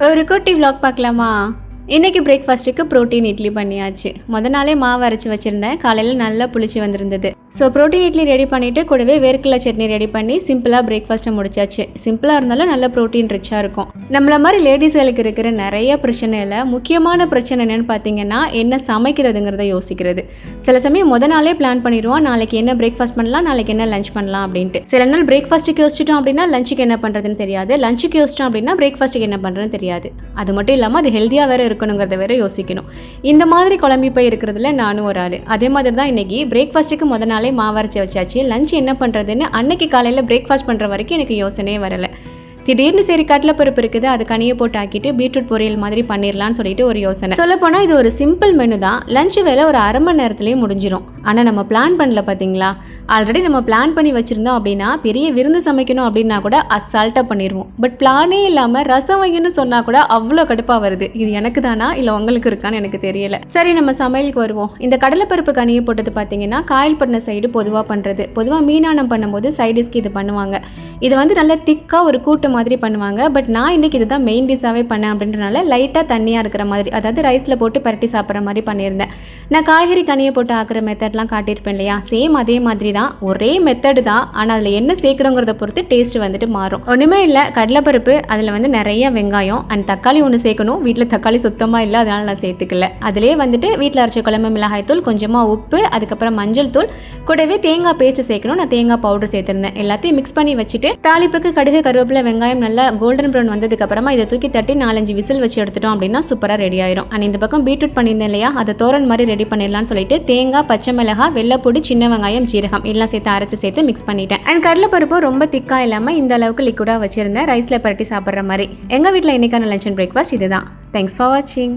ஒரு குட்டி விலாக் பார்க்கலாமா? இன்றைக்கி பிரேக்ஃபாஸ்ட்டுக்கு ப்ரோட்டீன் இட்லி பண்ணியாச்சு. நாளே மாவு அரைச்சி வச்சுருந்தேன். காலையில் நல்லா புளிச்சு வந்திருந்தது. ஸோ ப்ரோட்டீன் இட்லி ரெடி பண்ணிவிட்டு கூடவே வேர்க்கடலை சட்னி ரெடி பண்ணி சிம்பிளாக பிரேக்ஃபாஸ்ட்டை முடிச்சாச்சு. சிம்பிளாக இருந்தாலும் நல்ல ப்ரோட்டீன் ரிச்சாக இருக்கும். நம்மள மாதிரி லேடிஸ்களுக்கு இருக்கிற நிறைய பிரச்சனையில் முக்கியமான பிரச்சனை என்னென்னு பார்த்தீங்கன்னா, என்ன சமைக்கிறதுங்கிறத யோசிக்கிறது. சில சமயம் நாளே பிளான் பண்ணிடுவோம், நாளைக்கு என்ன பிரேக்ஃபாஸ்ட் பண்ணலாம், நாளைக்கு என்ன லஞ்ச் பண்ணலாம் அப்படின்ட்டு. சில நாள் பிரேக்ஃபாஸ்ட்டுக்கு யோசிச்சிட்டோம் அப்படின்னா லஞ்சுக்கு என்ன பண்ணுறதுன்னு தெரியாது, லஞ்சுக்கு யோசிச்சிட்டோம் அப்படின்னா பிரேக்ஃபாஸ்ட்டுக்கு என்ன பண்ணுறதுன்னு தெரியாது. அது மட்டும் இல்லாமல் அது ஹெல்த்தியாக வேறு இருக்கணுங்கிறத வேற யோசிக்கணும். இந்த மாதிரி குழம்பி போய் இருக்கிறதுல நானும் ஒரு ஆள். அதே மாதிரி தான் இன்னைக்கு பிரேக்ஃபாஸ்ட்டுக்கு நாளே மாவரைச்சி வச்சாச்சு. லஞ்ச் என்ன பண்ணுறதுன்னு அன்னைக்கு காலையில் பிரேக்ஃபாஸ்ட் பண்ணுற வரைக்கும் எனக்கு யோசனையே வரலை. திடீர்னு சரி கடலைப்பருப்பு இருக்குது, அது கனியை போட்டு ஆக்கிட்டு பீட்ரூட் பொரியல் மாதிரி பண்ணிடலான்னு சொல்லிட்டு ஒரு யோசனை. சொல்லப்போனால் இது ஒரு சிம்பிள் மெனு தான். லஞ்ச் வேலை ஒரு அரை மணி நேரத்துலேயே முடிஞ்சிடும். ஆனால் நம்ம பிளான் பண்ணல பார்த்தீங்களா? ஆல்ரெடி நம்ம பிளான் பண்ணி வச்சுருந்தோம் அப்படின்னா பெரிய விருந்து சமைக்கணும் அப்படின்னா கூட அசால்ட்டாக பண்ணிடுவோம். பட் பிளானே இல்லாமல் ரசம் வைங்கன்னு சொன்னால் கூட அவ்வளோ கடுப்பாக வருது. இது எனக்கு தானா இல்லை உங்களுக்கு இருக்கான்னு எனக்கு தெரியல. சரி, நம்ம சமையலுக்கு வருவோம். இந்த கடலைப்பருப்பு கனியை போட்டது பார்த்தீங்கன்னா காயல்பட்டின சைடு பொதுவாக பண்ணுறது. பொதுவாக மீனானம் பண்ணும்போது சைடிஸ்க்கு இது பண்ணுவாங்க. இது வந்து நல்ல திக்காக ஒரு கூட்டு மாதிரி பண்ணுவாங்க. பட் நான் இன்றைக்கி இதுதான் மெயின் டிஷ்ஷாகவே பண்ணேன் அப்படின்றனால லைட்டாக தண்ணியாக இருக்கிற மாதிரி, அதாவது ரைஸில் போட்டு பரட்டி சாப்பிட்ற மாதிரி பண்ணியிருந்தேன். நான் காய்கறி கனியை போட்டு ஆக்குற மெத்தட்லாம் காட்டியிருப்பேன் இல்லையா? சேம் அதே மாதிரி தான், ஒரே மெத்தடு தான். ஆனால் அதில் என்ன சேர்க்குறோங்கிறத பொறுத்து டேஸ்ட் வந்துட்டு மாறும். ஒன்றுமே இல்லை, கடலைப்பருப்பு, அதில் வந்து நிறைய வெங்காயம் அண்ட் தக்காளி ஒன்று சேர்க்கணும். வீட்டில் தக்காளி சுத்தமாக இல்லை, அதனால் நான் சேர்த்துக்கல. அதிலே வந்துட்டு வீட்டில் அரைச்ச குழம்பு மிளகாய் தூள், கொஞ்சமாக உப்பு, அதுக்கப்புறம் மஞ்சள் தூள், கூடவே தேங்காய் பேஸ்ட் சேர்க்கணும். நான் தேங்காய் பவுடர் சேர்த்துருந்தேன். எல்லாத்தையும் மிக்ஸ் பண்ணி வச்சுட்டு தாளிப்புக்கு கடுகு, கருவேப்பிலை, வெங்காயம் நல்லா கோல்டன் ப்ரௌன் வந்ததுக்கு அப்புறமா இதை தூக்கி தட்டி 4-5 விசில் வச்சு எடுத்துட்டோம் அப்படின்னா சூப்பராக ரெடி ஆயிரும். அண்ட் இந்த பக்கம் பீட்ரூட் பண்ணியிருந்தேன் இல்லையா, அதை தோரன் மாதிரி ரெடி பண்ணிடலாம்னு சொல்லிட்டு தேங்காய், பச்சை மிளகாய், வெள்ளைப்பொடி, சின்ன வெங்காயம், ஜீரகம் எல்லாம் சேர்த்து அரைச்சி சேர்த்து மிக்ஸ் பண்ணிட்டேன். அண்ட் கடலைப்பருப்பு ரொம்ப திக்காக இல்லாமல் இந்த அளவுக்கு லிக்விடாக வச்சிருந்தேன், ரைஸில் பரட்டி சாப்பிட்ற மாதிரி. எங்கள் வீட்டில் இன்னைக்கான லஞ்ச் அண்ட் பிரேக்ஃபாஸ்ட் இதுதான். தேங்க்ஸ் ஃபார் வாட்சிங்.